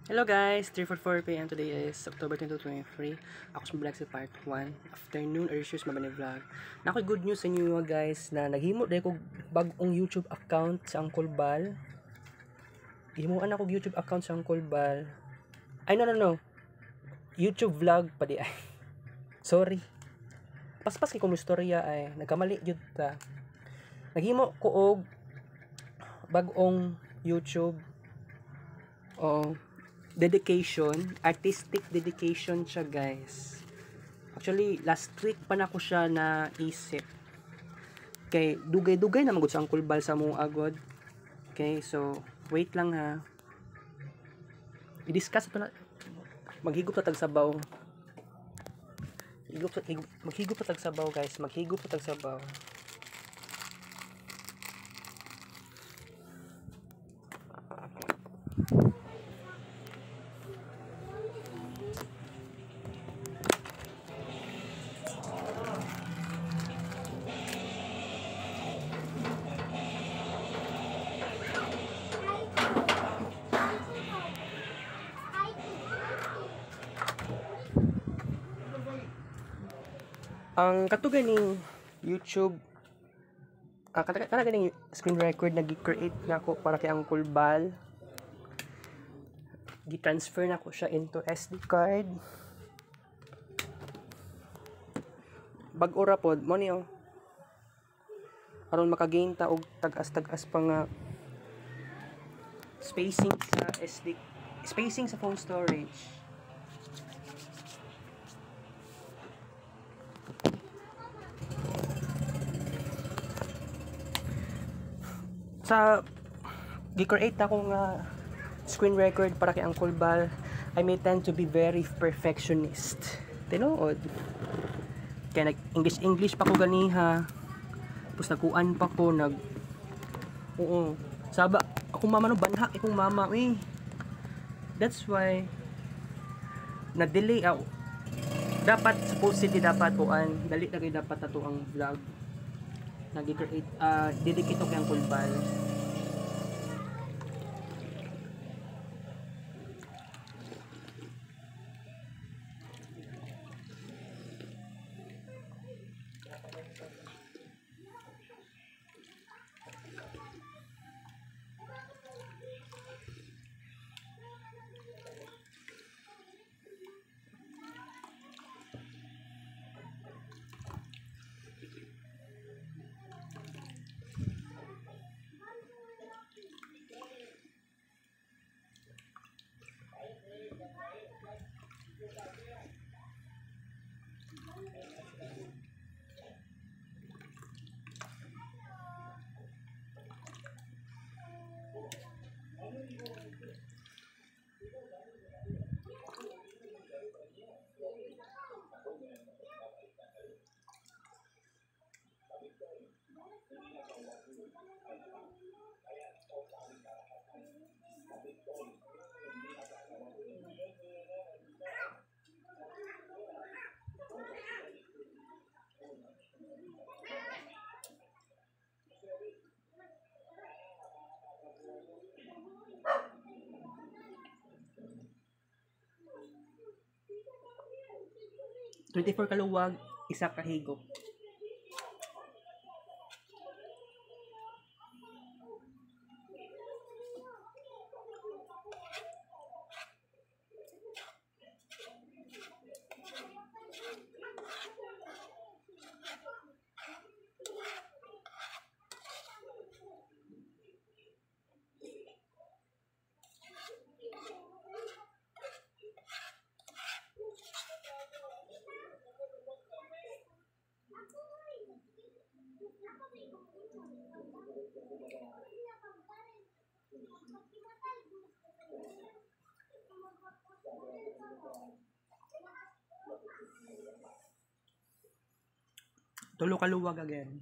Hello guys, 3:44 p.m. Today is October 2023. Ako sa vlog sa part 1. Afternoon or issues mabani vlog. Nako good news sa inyo guys na naghimo dahil ko bagong YouTube account sa Uncle Bal. Himuan ako YouTube account sa Uncle Bal. Ay no. YouTube vlog pa di ay. Sorry. Paspas kay kong istorya ay nagkamali jud ta. Naghimo ko og bagong YouTube artistic dedication siya guys. Actually, last week pa na ko siya naisip. Okay, dugay-dugay na magud sa Uncle Bal sa mong agod. Okay, so wait lang ha. I-discuss ito na. Maghigop ta tag sabaw. Maghigop ta tag sabaw guys. Maghigop ta tag sabaw. Ang katugay ning YouTube kana ganing screen record na gi-create nako para kay Uncle Bal. Gi-transfer nako siya into SD card. Bag-o ra pod mo niyo. Aron makagain ta og tag-as pa nga spacing sa phone storage. Sa gi-create ako nga screen record para kay Uncle Bal, I may tend to be very perfectionist. Tinuod. Kaya nag-English pa ko ganiha. Tapos nagkuan pa ko Saba akong mama no banha akong mama That's why na-delay ako. Dapat supposedly dapat kuan, dali na kay dapat ato ang vlog. Nag-create dedicate ko kay Uncle Bal. "24 kaluwag, isa ka higop." Tulo kaluwag again.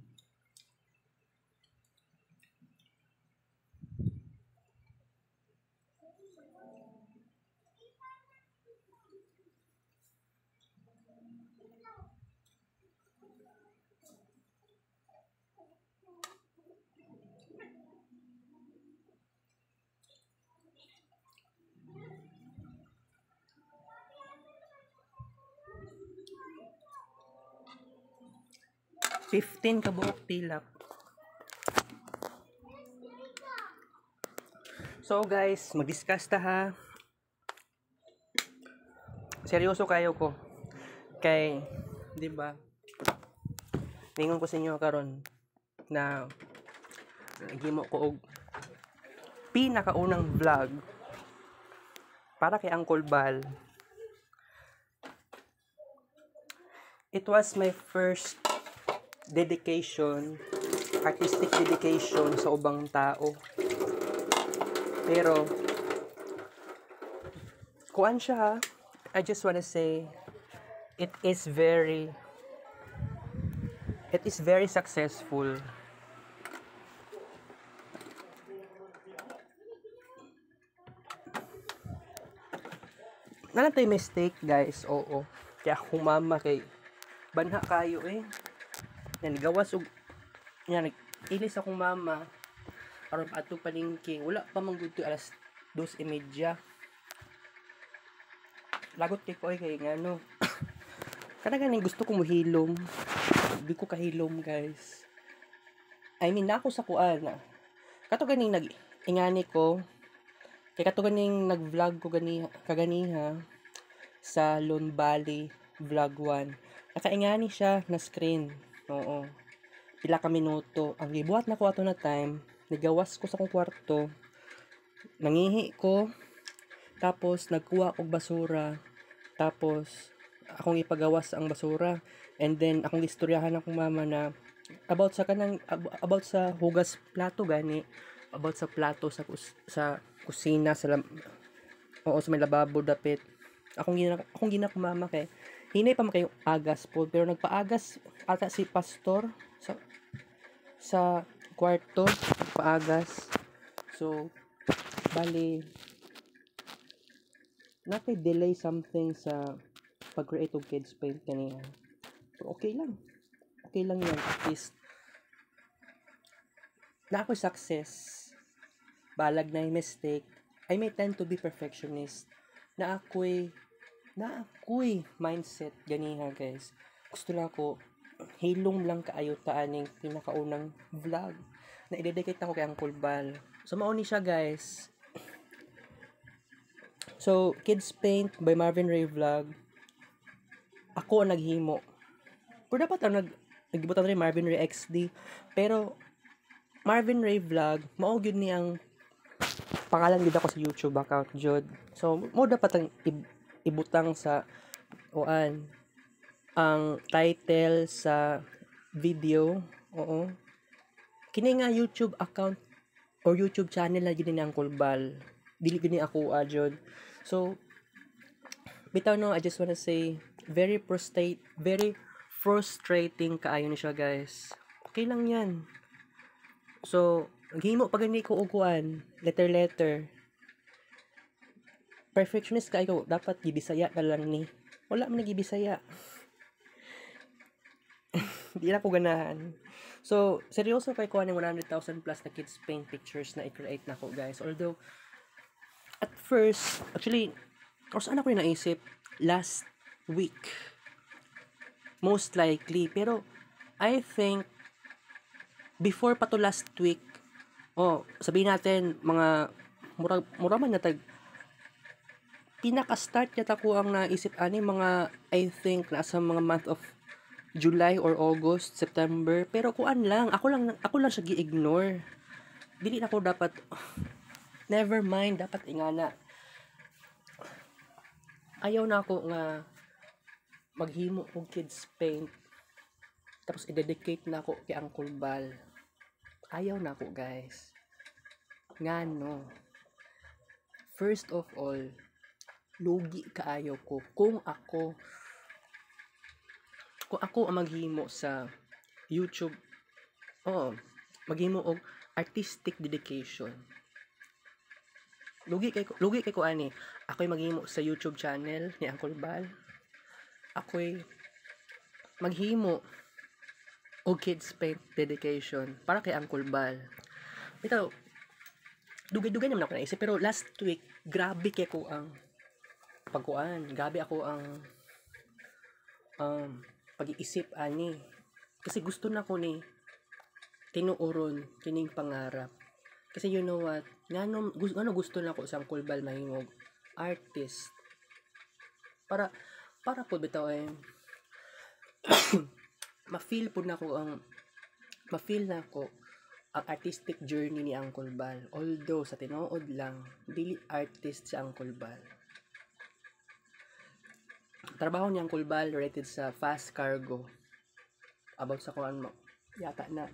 15 ka buok tilap. So guys, mag-discuss ta ha. Seryoso kayo ko. Kay, di ba? Ningon ko sa inyo karon na naghimo ko og pinakaunang vlog para kay Uncle Bal. It was my first dedication, artistic dedication sa ubang tao. Pero kuan siya ha. I just wanna say it is very successful. Nanatay mistake guys, oo. Kaya akong mama kay banha kayo Yan, gawas og yan, nag-ilis akong mama aron pa ato palingki. Wala pa man gud alas 2:30. Lagot kay ko kay ngano. Kada ganing gusto ko mohilom. Di ko kahilom, guys. I mean, nako sa kuan. Kato ganing nag-ingani ko. Kay kato ganing nag-vlog ko kaganiha sa Lone Valley Vlog 1. Nakaingani siya na screen. Oo. Pila ka minuto. Ang gibuhat na ko ato na time, nagawas ko sa kong kwarto. Nangihi ko. Tapos nagkuha og basura. Tapos akong ipagawas ang basura. And then akong istoryahan akong mama na about sa hugas plato gani. About sa plato sa kusina sa may lababo dapit. Akong gina ko mama kay hinay pa man kayo agas po, pero nagpaagas ata si pastor sa kwarto, paagas. So bali napay delay something sa pag-create og kids paint kaniya. So okay lang yan, at least na ako success. Balag na yung mistake. I may tend to be perfectionist. Na ako'y mindset ganiha guys. Gusto na ako hilom lang kaayo ta aning pinakaunang vlog na i-dedicate ako kay Uncle Bal. So mao ni siya guys. So Kids Paint by Marvin Ray Vlog. Ako ang naghimo. Pero dapat ang nagibutan rin Marvin Ray XD. Pero Marvin Ray Vlog, mao gyud ni ang pangalan gid ako sa YouTube account jud. So mo dapat ang ibutang sa ang title sa video. Oo. Kini nga YouTube account or YouTube channel na gid ni Uncle Bal. Dili gid ni ako jud. So bitaw no, I just wanna say very frustrating kaayo ni siya guys. Okay lang yan. So naghimo pa gani ko og kuan, letter. Perfectionist kayo, dapat gibisaya na lang ni. Wala man nagibisaya. Di na ko ganahan. So, seryoso kay kuha ng 100,000 plus na kids paint pictures na i-create na ko guys. Although, at first, actually, saan ako yung naisip? Last week. Most likely. Pero, I think, before pa to last week, sabihin natin, mga, mura man natag, pinaka-start yata ko ang naisip mga I think nasa mga month of July or August, September, pero kuan lang, ako lang siya gi-ignore. Dili na ko dapat never mind, dapat ingana. Ayaw na ako nga maghimo og kids paint tapos i-dedicate na ako kay Uncle Bal. Ayaw na ako guys. Ngano? First of all, lugi kaayo ko kung ako ang maghimo sa YouTube. Maghimo og artistic dedication. Lugi kay ko ani. Ako'y maghimo sa YouTube channel ni Uncle Bal. Ako'y maghimo og kids paint dedication para kay Uncle Bal. Bitaw, dugay-dugay naman ako naisip, pero last week grabe kay ko ang pagkuan, gabi ako ang pag-iisip ani Kasi gusto na ko ni tinuoron kining pangarap. Kasi you know what, ngano gusto na ko sa kulbal mahimog artist. Para po bitaw ay ma-feel na ko ang artistic journey ni Uncle Bal. Although sa tinuod lang dili artist si Uncle Bal. Trabaho ni Uncle Bal related sa fast cargo. About sa kuan mo yata na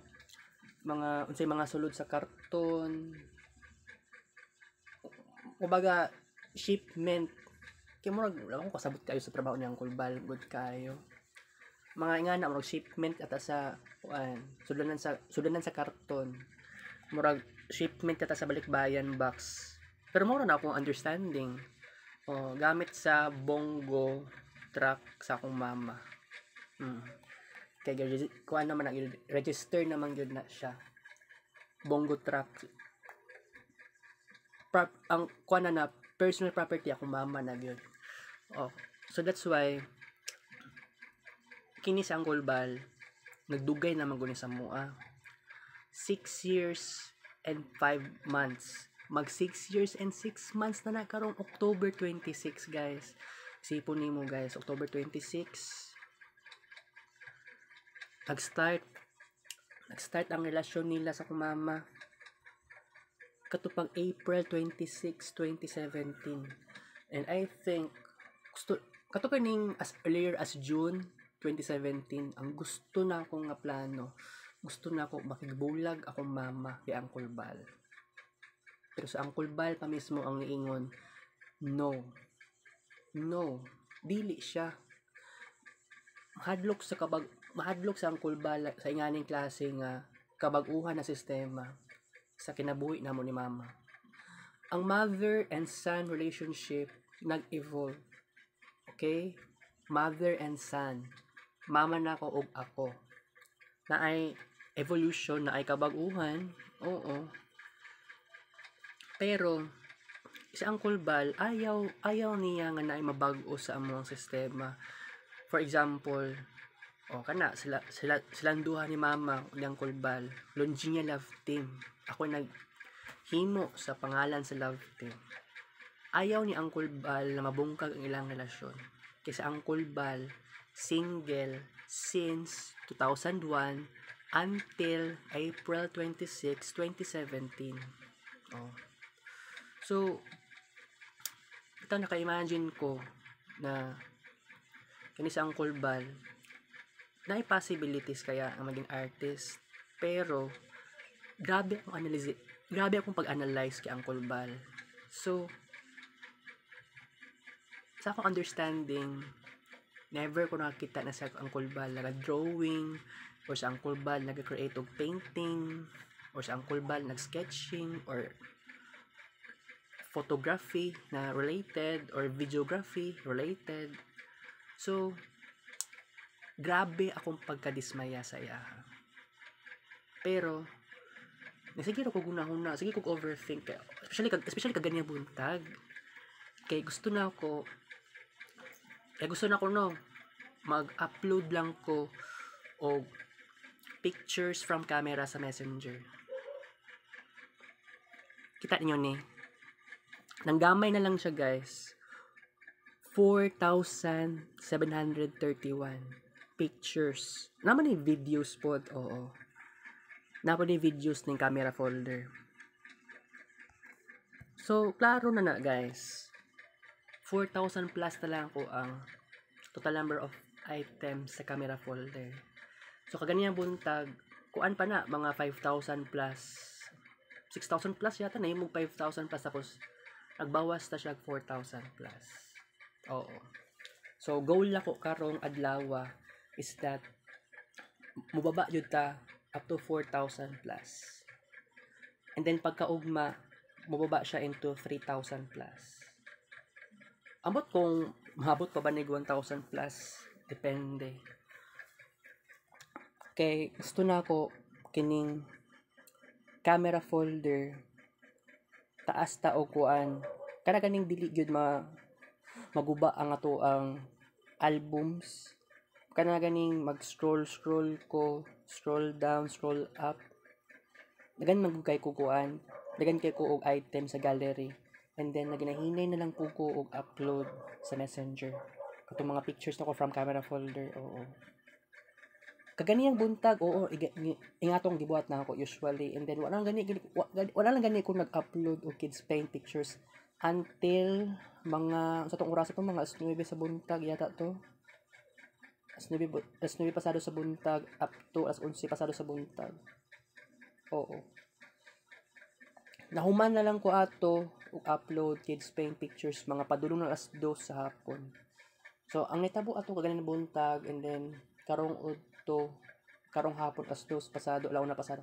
mga unsay mga sulod sa karton. Kumbaga shipment. Kaya murag wala ko kasabot kayo sa trabaho ni Uncle Bal, good kayo. Mga ingana murag shipment ata sa sudanan sa karton. Murag shipment ata sa balikbayan box. Pero mura na akong understanding. Gamit sa bongo truck sa akong mama. Kaya kuan naman na register naman yun na siya. Bongo truck. Ang kuan na personal property akong mama na yun. So that's why kini sa Uncle Bal nagdugay naman guni sa mua 6 years and 5 months. Mag 6 years and 6 months na karong October 26, guys. Isipon nimo, guys, October 26 nag-start ang relasyon nila sa kumama katupang April 26, 2017. And I think katupang ning as earlier as June 2017, ang gusto na akong nga plano, gusto na ako makigbulag akong mama kay Uncle Bal. Pero sa Uncle Bal pa mismo ang niingon, no, dili siya. Mahadlok sa Uncle Bal sa inganing klase nga kabag-uhan na sistema sa kinabuhi namo ni mama. Ang mother and son relationship nag-evolve. Okay? Mother and son. Mama na ko ug ako. Na ay evolution, na ay kabag-uhan. Oo. Pero si Uncle Bal ayaw niya nga naay mabag-o sa among sistema. For example, silang duha ni mama ug Uncle Bal, Longinia Love Team. Ako naghimo sa pangalan sa Love Team. Ayaw ni Uncle Bal na mabungkag ang ilang relasyon. Kasi Uncle Bal single since 2001 until April 26, 2017. So, ito naka-imagine ko na kani sa Uncle Bal na possibilities kaya ang maging artist. Pero, grabe akong pag-analyze kay Uncle Bal. So, sa akong understanding, never ko nakita na sa Uncle Bal nag-drawing, or sa Uncle Bal nag-create og painting, or sa Uncle Bal nag-sketching, or photography na related, or videography related. So, grabe akong pagkadismaya sa iya. Pero, sige ko guna-huna, sige ko overthink, especially kaganya buntag. Kaya gusto na ako mag-upload lang ko o pictures from camera sa Messenger. Kita niyo ni. Nanggamay na lang siya, guys. 4,731 pictures. Naman ni videos po. Oo. Naman ni videos ng camera folder. So, klaro na guys. 4,000 plus na lang ko ang total number of items sa camera folder. So, kaganyan buntag, kuan pa na, mga 5,000 plus. 6,000 plus yata na yung 5,000 plus tapos nagbawas na siya 4,000 plus. Oo. So, goal na ko karong adlaw is that mubaba yun ta up to 4,000 plus. And then pagkaugma, mubaba siya into 3,000 plus. Ambot kung mahabot pa ba ni 1,000 plus, depende. Okay, gusto na ako kining camera folder taas ta o kuan kana ganing dili gyud maguba ang ato ang albums kana ganing mag-scroll ko, scroll down, scroll up. Dagan magugay ko kuan. Dagan kay ko og item sa gallery. And then naginahinay na lang po ko og upload sa Messenger. Katong mga pictures nako from camera folder. Oo. Kaganiyang buntag, oo, ingatong gibuhat na ako usually. And then wala lang gani ko nag-upload og kids playing pictures until mga sa tong oras pa mga 9 sa buntag yata to. Alas 9 pasado sa buntag up to alas 11 pasado sa buntag. Oo. Nahuman na lang ko ato ug upload kids playing pictures mga padulong na alas 2 sa hapon. So ang nitabo ato kaganing buntag and then karong karong hapon alas 2 pasado alauna pasado.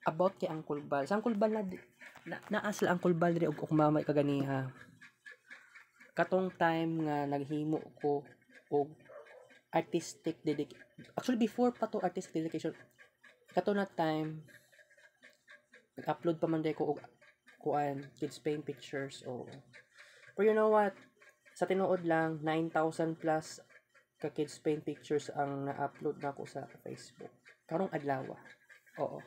About kay Uncle Bal. Sa Uncle Bal naa sila Uncle Bal diri og mamay kaganiha. Katong time nga naghimo ko og artistic dedication. Actually before pa to artistic dedication. Kato na time nag-upload pa man day ko og kuan kids playing pictures. Oh. But you know what? Sa tinuod lang 9,000 plus ka kids playing pictures ang na-upload na ko sa Facebook. Karong adlaw. Oo.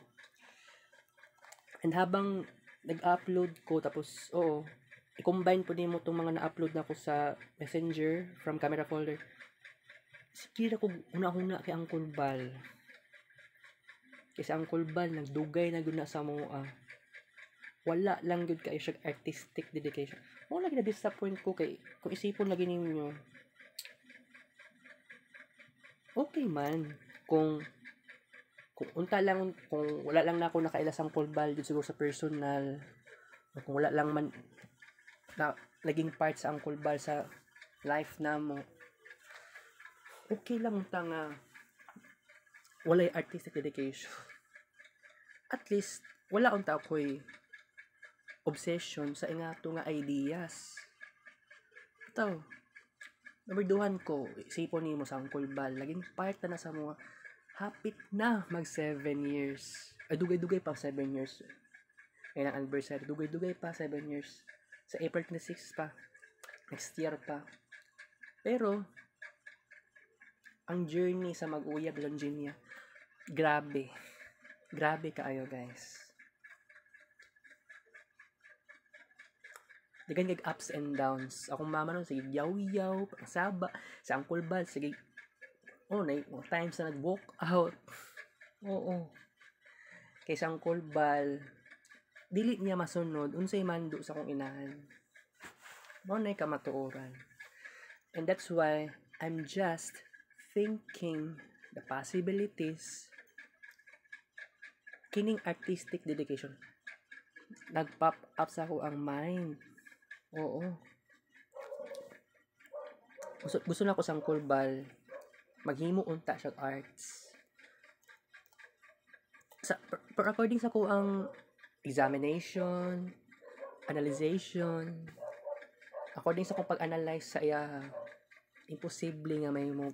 And habang nag-upload ko tapos i-combine po din mo itong mga na-upload na ko sa Messenger from camera folder. Sige ko una-una kay Uncle Bal. Kasi Uncle Bal nagdugay na gud na sa mga wala lang gud kay siya artistic dedication. Mo lagi na disappoint ko kay kung isipon lagi ninyo. Okay man kung unta lang kung wala lang na ako nakaila sa Uncle Bal dito siguro sa personal o kung wala lang man na naging part sa Uncle Bal sa life na mo. Okay lang unta nga walay artistic dedication. At least wala unta ako'y obsession sa ingato nga ideas. Ito, number 2 ko, isipon nimo sa Uncle Bal, laging part na sa mga hapit na mag 7 years. Ay, dugay-dugay pa 7 years. Ngayon ang anniversary, dugay-dugay pa 7 years. Sa April 26 pa. Next year pa. Pero, ang journey sa mag-uyab Longinia, grabe. Grabe kaayo guys. Dagan kay ups and downs. Akong mama nun, sige yaw-yaw, saba, sa Uncle Bal, sige, times na nag-walk out. Oo. Kay sa Uncle Bal, dili niya masunod, unsay mando sa akong inahan. Mo na kamatuoran. And that's why, I'm just thinking the possibilities kining artistic dedication nag-pop up sa ako ang mind. Oo. Gusto na ako sa Uncle Bal maghimo unta siya arts. Per according sa ko ang examination, analyzation, according sa kong pag-analyze sa iya, imposible nga may mo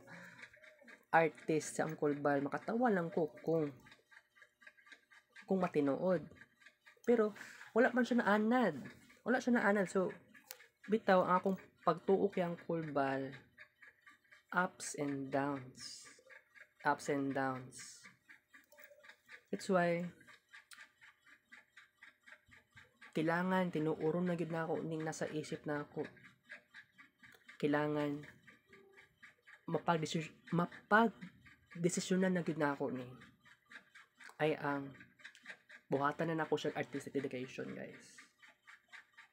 artist sa Uncle Bal makatawa lang ko kung matinood. Pero wala man siya naanad. So bitaw ang akong pagtuo kay Uncle Bal, ups and downs. It's why kailangan tinuuron na gid na ako ning nasa isip na ako. Kailangan mapag-desisyonan na gid na ako ni ay ang buhatan na nako siya artistic dedication, guys.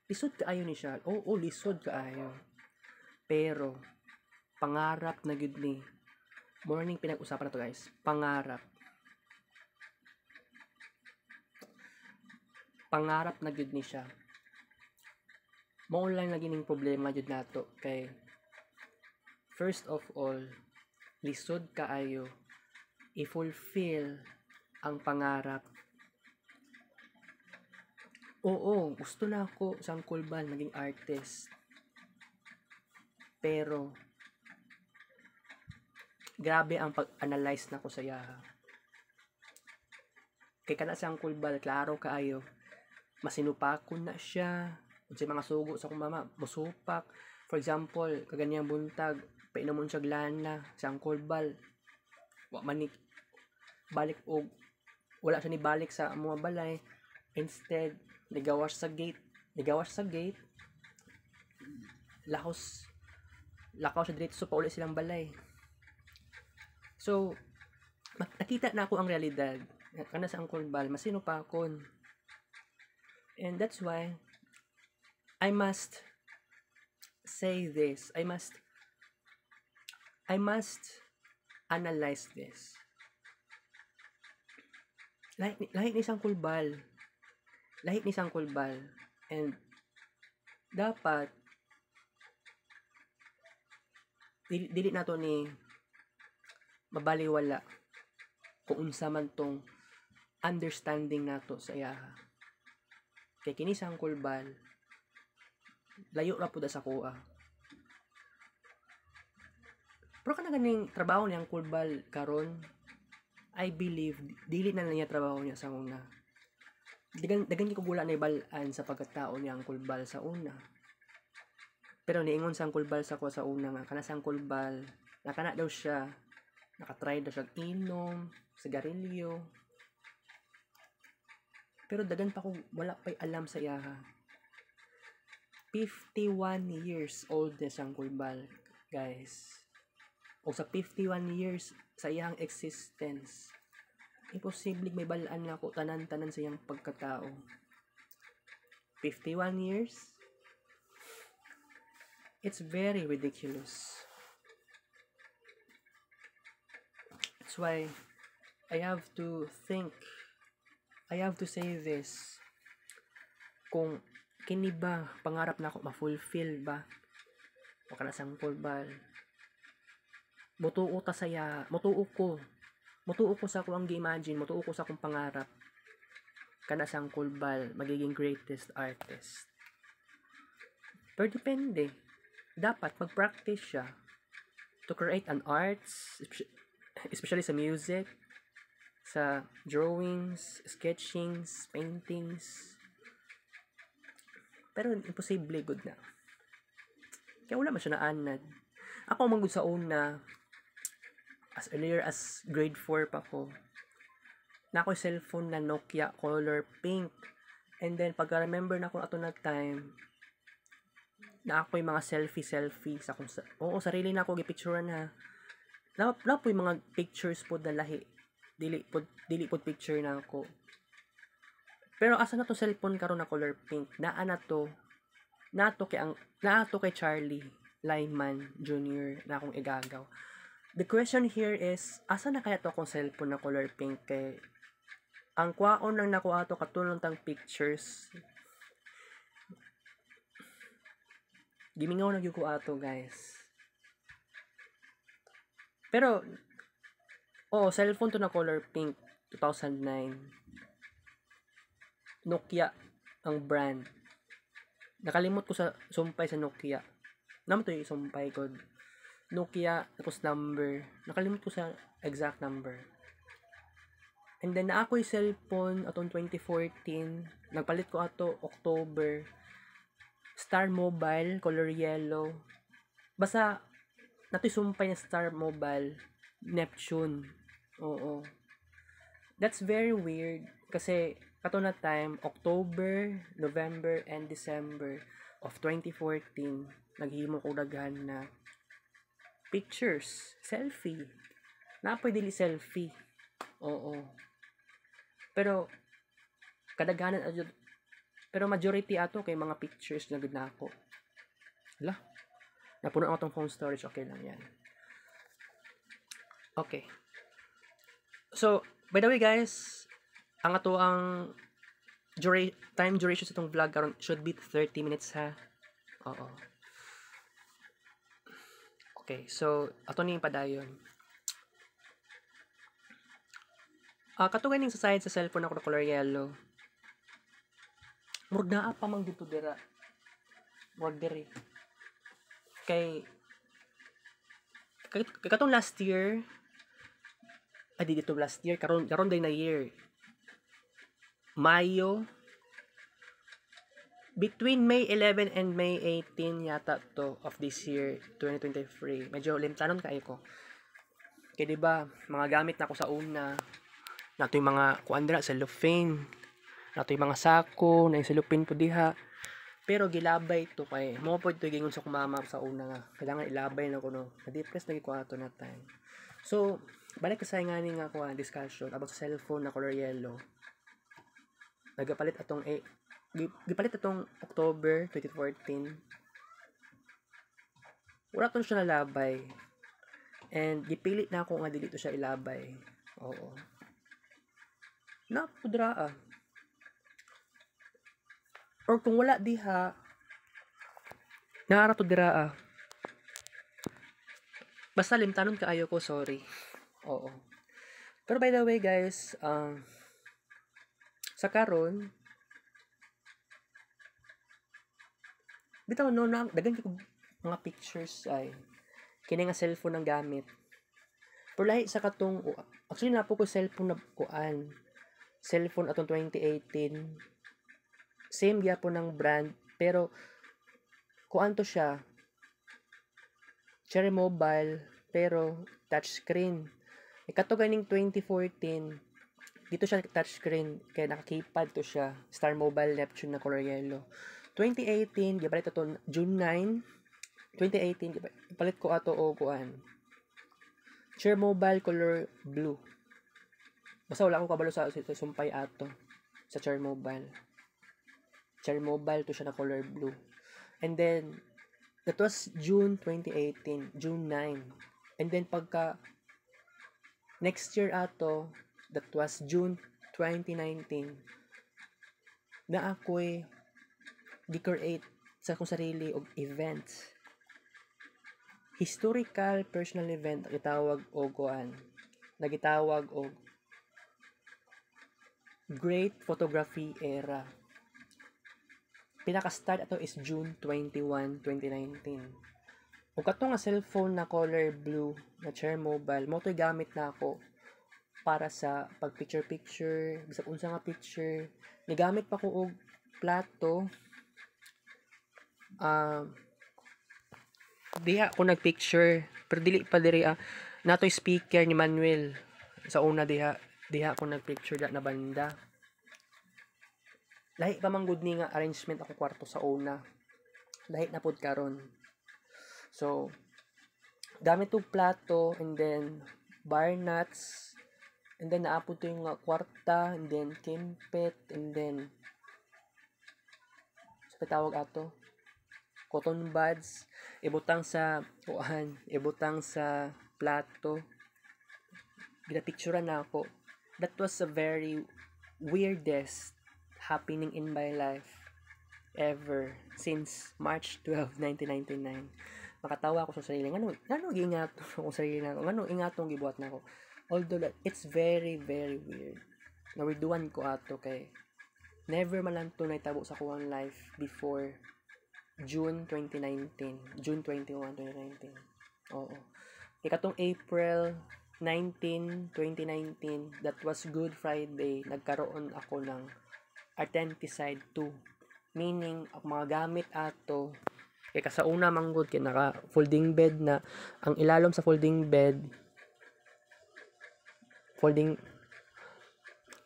Lisod kaayo ni siya. Oo, lisod kaayo. Pero pangarap na gud ni. Morning pinag-usapan na to, guys. Pangarap na gud ni siya. Mao lang lagi ning problema jud nato kay first of all, lisod kaayo i-fulfill ang pangarap. Oo, gusto na ako sa Uncle Bal maging artist. Pero grabe ang pag-analyze na ko sa iya. Kay kana sa Uncle Bal, klaro kaayo. Masinupakon na siya. Unsay mga sugo sa akong mama, musupak. For example, kaganiyang buntag, painomon siya glana, siyang kulbal. Wa man ni balik og wala siya ni balik sa mga balay. Instead, nigawas sa gate. Lakaw siya dito so pauli silang balay. So, nakita na ako ang realidad. Kana sa ang kulbal, masino pa akon. And that's why I must say this. I must analyze this. Lahi ni isang kulbal. And dapat dili nato ni mabaliwala kung unsa man tong understanding nato sa iyaha. Kay kini sang kulbal layo ra pud sa kuha. Pero kana ganing trabaho niyang kulbal karon, I believe dili na niya trabaho niya sa una. Dagan ko gula na ibalaan sa pagkatao niya ang kulbal sa una. Pero niingon sang kulbal sa ko sa una nga kana sang kulbal nakana daw siya nakatry daw siya inom, sigarilyo. Pero dagan pa ko wala pa'y alam sa iyaha. 51 years old na siyang kulbal, guys. O sa 51 years sa iyang existence, imposible may balaan na ako tanan-tanan sa iyang pagkatao. 51 years? It's very ridiculous. That's why I have to say this. Kung kini ba pangarap na ako ma-fulfill ba? O kana sang kulbal. Mutuo ta saya, mutuo ko sa akong gi-imagine, mutuo ko sa akong pangarap. Kana sang kulbal magiging greatest artist. Pero depende. Dapat mag-practice siya to create an arts, especially sa music, sa drawings, sketchings, paintings. Pero imposible good na. Kaya wala man siya naanad. Ako manggod sa una, as earlier as grade 4 pa ko, na ako'y cellphone na Nokia color pink. And then, pagka-remember na ako ato na time, na ako'y mga selfie sa akong sarili na ako gipicturean na. Na po'y mga pictures po na lahi. Dili po picture na ako. Pero asa na to cellphone karon na color pink? Naa na to kay Charlie Lyman Jr. na akong igagaw. The question here is, asa na kaya to akong cellphone na color pink? Kay ang kwaon lang nakuha to katulong tang pictures. Gimingaw na gyud ko ato, guys. Pero cellphone to na color pink 2009. Nokia ang brand. Nakalimot ko sa sumpay sa Nokia. Naman to yung sumpay ko. Nokia, tapos number. Nakalimot ko sa exact number. And then, na ako'y cellphone atong 2014. Nagpalit ko ato October. Star Mobile, color yellow. Basta, nato'y sumpay na Star Mobile. Neptune. Oo. That's very weird. Kasi, kato na time, October, November, and December of 2014, naghimo ko daghan na pictures, selfie. Napoy dili selfie. Oo. Pero kadaghanan pero majority ato kay mga pictures na gud nako. Hala. Napuno ang atong phone storage, okay lang 'yan. Okay. So, by the way guys, ang ato ang time duration sa itong vlog karon should be 30 minutes ha. Oo. Okay, so ato ni padayon. Katugay ning sa side sa cellphone ako na color yellow. Murag naa pa mang dito dira. Murag diri. Kay katong last year, dito last year karon day na year. Mayo Between May 11 and May 18 yata to of this year, 2023. Medyo limtanon kayo ko. Kaya diba, mga gamit na ako sa una. Nato yung mga kuandra, cellophane. Nato yung mga sako, na yung cellophane po diha. Pero gilabay to kay mo po ito gingon sa kumama sa una nga. Kailangan ilabay na ko no. Na-depress lagi ko ato na time. So, balik sa nga ni nga ko discussion about sa cellphone na color yellow. Nagapalit atong gipalit atong October 2014. Wala to siya nalabay. And gipilit na ako nga dili to siya ilabay. Oo. Napudra. Or kung wala diha, naara to dira. Basta limtanon kaayo ko, sorry. Oo. Pero by the way guys, sa karon bitaw no na dagan ko mga pictures ay kini nga cellphone ang gamit. Pero lahi sa katong actually na po ko cellphone na kuan. Cellphone atong 2018. Same gyapon ng brand pero kuan to siya. Cherry Mobile pero touchscreen. Ikato ganing 2014 dito siya touchscreen kaya naka-keypad to siya. Star Mobile Neptune na color yellow. 2018, gipalit ito June 9. 2018, gipalit ko ato o kuan. Cherry Mobile color blue. Basta wala akong kabalo sa sumpay ato sa Cherry Mobile. Cherry Mobile to siya na color blue. And then, that was June 2018. June 9. And then, pagka next year ato, that was June 2019, na ako'y di-create sa akong sarili og events. Historical personal event gitawag og kuan. Nagitawag og Great Photography Era. Pinaka-start ato is June 21, 2019. Ug kato nga cellphone na color blue na Cherry Mobile, mo to'y gamit na ako para sa pag picture bisag unsa nga picture. Nigamit pa ko og plato. Diha ako nagpicture pero dili pa diri natoy speaker ni Manuel sa una diha ako nagpicture na banda. Lahi pa man gud ni nga arrangement ako kwarto sa una. Lahi na pud karon. So gamit og plato and then bar nuts and then naapod to yung kwarta and then kimpet and then sa tawag ato cotton buds, ibutang sa plato. Ginapicturean na ako. That was a very weirdest happening in my life ever since March 12, 1999. Makatawa ako sa sarili. Ngano giingaton ako sa sarili nako. Ngano ingatong gibuhat nako. Although it's very very weird. Nawiduan ko ato kay never man lang to naitabo sa kuwang life before June 2019. June 21, 2019. Oo. Ikatong April 19, 2019, that was Good Friday, nagkaroon ako ng Authenticide 2. Meaning, ang mga gamit ato, kaya sa una manggod, kaya naka folding bed na, ang ilalom sa folding bed,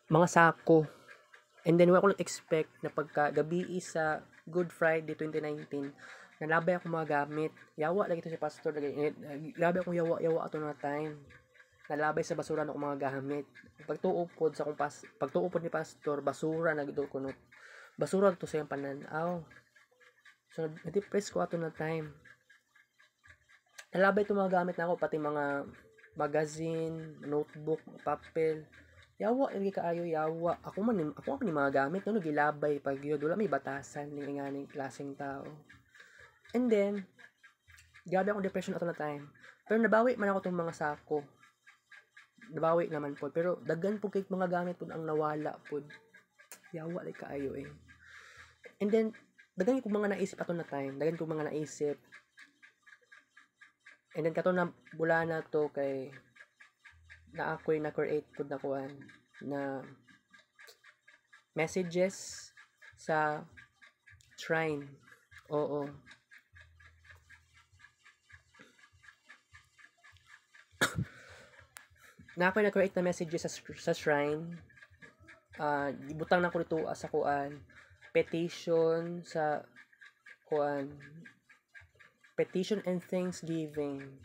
mga sako. And then, wala ko expect na pagka gabi sa Good Friday 2019, nalabay ako mga gamit. Yawa lagi ito si pastor. Labay akong yawa ato na time. Nalabay sa basura na akong mga gamit. Pagtuupod ni pastor, basura na gito kunot. Basura to sa yung pananaw. So, na-depress ko ato na time. Nalabay itong mga gamit na ako, pati mga magazine, notebook, papel. Yawa lagi kaayo yawa. Ako man ni mga gamit no gilabay pag yun wala may batasan ning nganing klaseng tao. And then grabe akong depression ato na time. Pero nabawi man ako tong mga sako. Nabawi naman po pero daghan po kay mga gamit pud ang nawala pud. Yawa lagi kaayo eh. And then daghan ko mga naisip ato na time. Daghan ko mga naisip. And then kato na bula na to kay na ako'y na-create po na kuhan na messages sa Shrine. Oo. Na ako na-create na messages sa shrine. Ibutang na ko dito sa kuan. Petition sa kuan. Petition and Thanksgiving.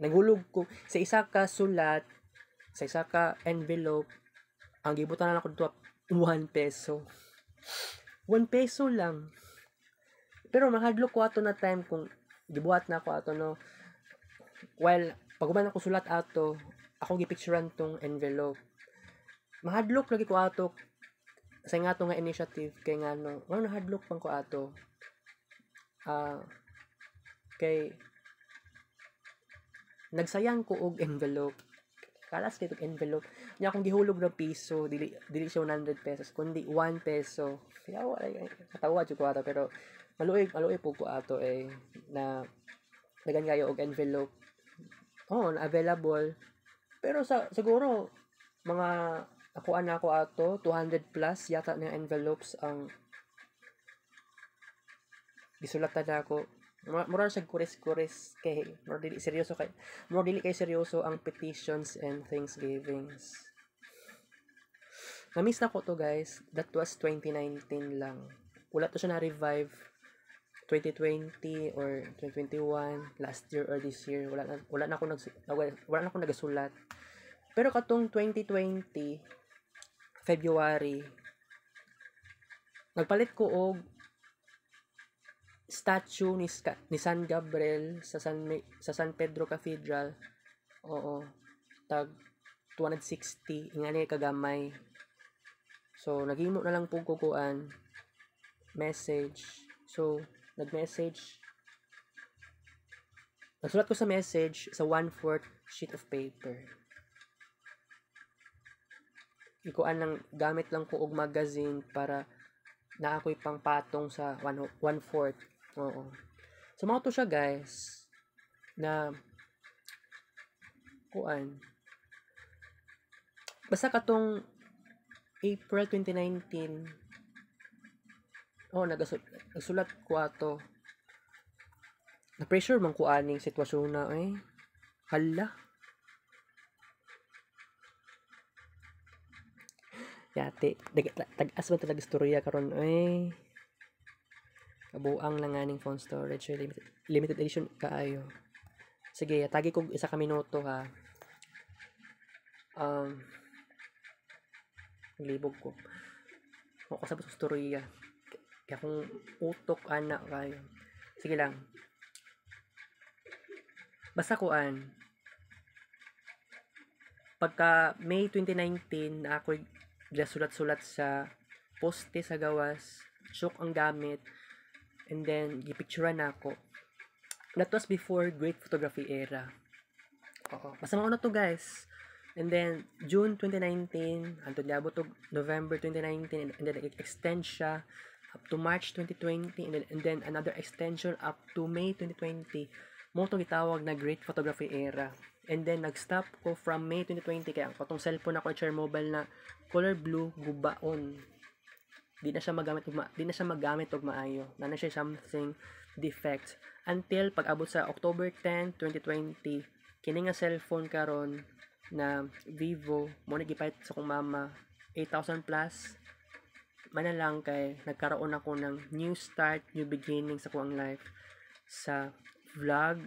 Naghulog ko sa isa ka sulat, sa isa ka envelope, ang gibutan na ako dito 1 peso. 1 peso lang. Pero mahadlok ko ato na time kung gibuhat na ako ato no. While pag ako sulat ato, ako gipicturean tong envelope. Mahadlok lagi ko ato sa nga nga initiative kay ngano, nahadlok pang ko ato. Kay nagsayang ko og envelope. Kalas kay og envelope. Nya akong gihulog ng piso, dili siya 100 pesos, kundi 1 peso. Kaya wala katawa jud ko ato pero maluoy po ko ato na dagan kayo og envelope. Na available. Pero siguro mga nakuha na ako ato 200 plus yata na envelopes ang gisulatan na ako. Mura siya kuris kay mura dili kay seryoso ang petitions and Thanksgivings. Na-miss na ko to guys. That was 2019 lang. Wala to siya na-revive 2020 or 2021 last year or this year. Wala na ako nagasulat. Pero katong 2020 February nagpalit ko og statue ni San Gabriel sa San Pedro Cathedral. Oo. Tag 260 ingani kagamay. So naghimo na lang pug kukuan message. So nag-message. Nagsulat ko sa message sa 1/4 sheet of paper. Ikuan lang gamit lang ko og magazine para na ako'y pangpatong sa 1/4. Oo. So mga to siya guys na kuan. Basta katong April 2019 nagsulat ko ato. Na-pressure man ko aning sitwasyon na hala. Yate, tag-as man talaga istorya karon kabuang lang aning phone storage, limited edition kaayo. Sige, tagi ko isa ka minuto ha. Libog ko. Ako sa istorya. Kaya kung utok anak kayo. Sige lang. Basta kuan. Pagka May 2019 na ako sulat-sulat sa poste sa gawas, shook ang gamit, and then gipicturean ako. That was before great photography era. Oo. Basta mga to guys. And then June 2019 hangtod niabot og November 2019 and then extend siya up to March 2020 and then another extension up to May 2020. Mo to gitawag na great photography era. And then nag-stop ko from May 2020 kaya katong cellphone ako Share Mobile na color blue gubaon. Di na siya magamit og maayo. Na siya something defect until pag-abot sa October 10, 2020 kini nga cellphone karon na Vivo mo nagipait sa kong mama 8,000 plus man lang kay nagkaroon ako ng new start, new beginning sa kuang life sa vlog,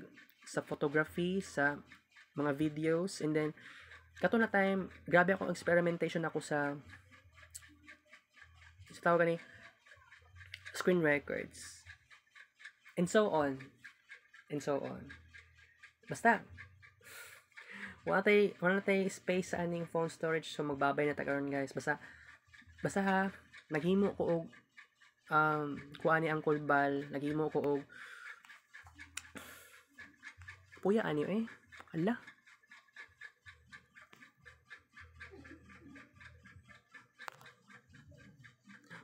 sa photography, sa mga videos, and then kato na time grabe akong experimentation ako sa tawag ni screen records and so on basta wala tay space sa aning phone storage so magbabay na ta karon guys basta ha naghimo ko og kuani ang kulbal naghimo ko og puya ani hala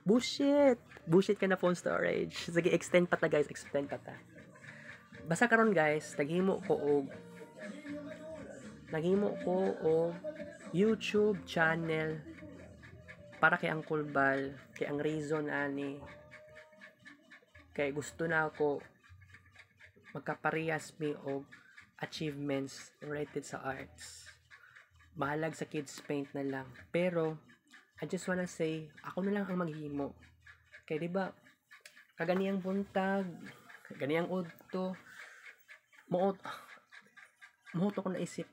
bullshit ka na phone storage. Sige, extend pa ta guys, basta karon guys naghimo ko og YouTube channel para kay Uncle Bal, kay ang reason ani Kay gusto na ako magkaparehas mi og achievements related sa arts. Mahalag sa kids paint na lang. Pero I just wanna say, ako na lang ang maghimo. Kay di ba kaganiyang buntag, kaganiyang udto, muot ko naisip.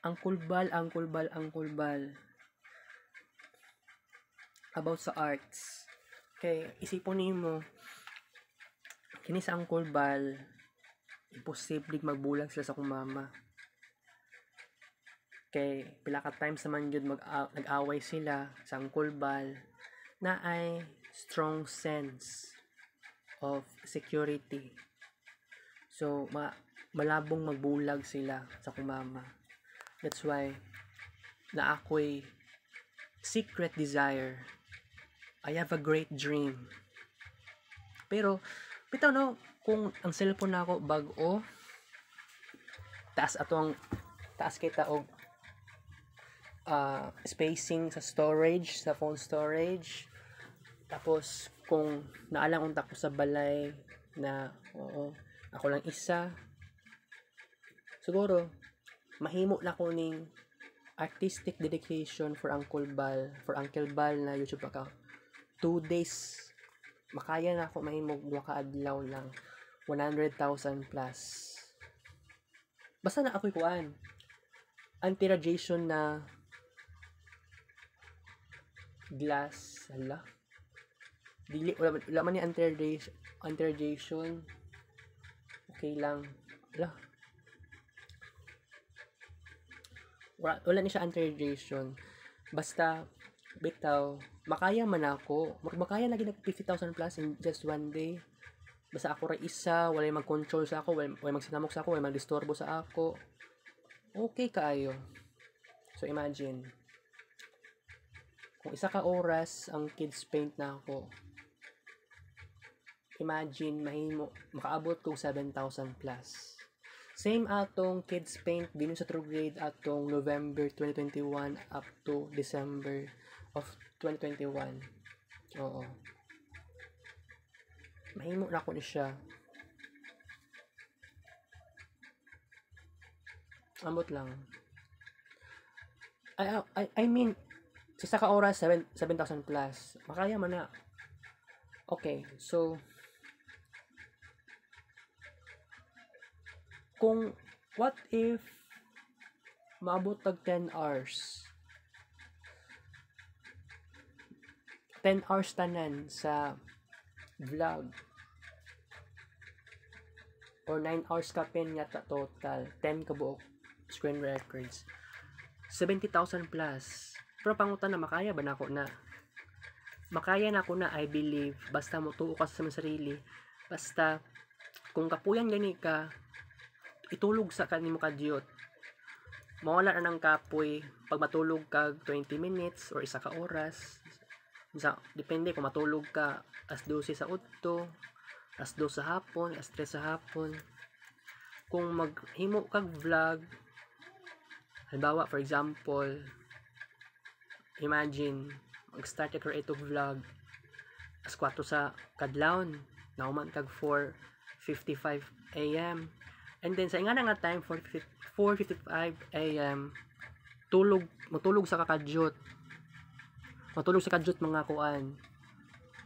Ang kulbal about sa arts. Kay isipon nimo kini sa angkol bal imposible magbulag sila sa akong mama. Kay pila ka times naman yun nag-away sila sa angkol bal na ay strong sense of security. So malabong magbulag sila sa akong mama. That's why na ako'y secret desire. I have a great dream. Pero bitaw no, kung ang cellphone nako bag-o, taas kita og spacing sa storage, sa phone storage. Tapos kung naalang unta ko sa balay na ako lang isa, siguro mahimo na ko ning artistic dedication for Uncle Bal na YouTube account. 2 days makaya na ako mahimog 2 ka adlaw lang 100,000 plus. Basta na ako'y kuan anti-radiation na glass. Hala, dili wala man ni anti-radiation. Okay lang. Hala, wala ni siya anti-radiation. Basta bitaw makaya man ako, makaya lagi na 50,000 plus in just one day. Basta ako ra isa, walay mag-control sa ako, walay magsinamok sa ako, walay mag-disturbo sa ako, okay kaayo. So imagine kung 1 ka oras ang kids paint na ako, imagine mahimo makaabot kong 7,000 plus. Same atong kids paint din sa true grade atong November 2021 up to December of 2021. Oo. Mahimo na ko ni siya. Ambot lang. I mean, sa ka oras 7,000 plus. Makaya man na. Okay, so kung what if maabot tag 10 hours? 10 hours tanan sa vlog or 9 hours ka pen yata total, 10 ka buok screen records, 70,000 plus. Pero pangutan na makaya ba nako na? Makaya na ako na, I believe. Basta mo tuo ka sa sarili. Basta kung kapuyan gani ka, itulog sa kanimo kadyot. Mawala na ng kapoy pag matulog ka 20 minutes or 1 ka oras. Depende kung matulog ka as 12 sa udto, as 2 sa hapon, as 3 sa hapon. Kung maghimo kag vlog, halimbawa for example, imagine mag-start ka create og vlog as 4 sa kadlawon, nauman kag 4:55 AM, and then sa ingana nga time 4:55 AM matulog sa kakadyot. Matulog sa kadyot mga kuan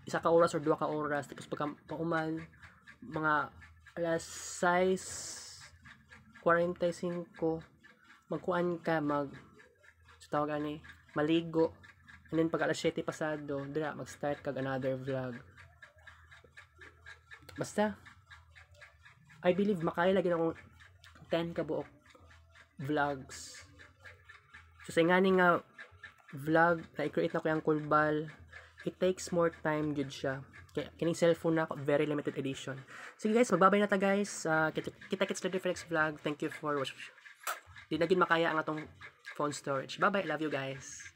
1 ka oras or 2 ka oras, tapos pagka pauman mga alas 6:45 magkuan ka tawag ani maligo, and then pag alas 7 pasado dira mag-start kag another vlog. Basta I believe makaya lagi na akong 10 ka buok vlogs. So sa ingani nga vlog na i-create na ko yung kulbal, it takes more time jud siya. Kaya kining cellphone na ako, very limited edition. Sige guys, magbabay na ta guys. Kita-kits na different vlog. Thank you for watching. Di na gid makaya ang atong phone storage. Bye bye, love you guys.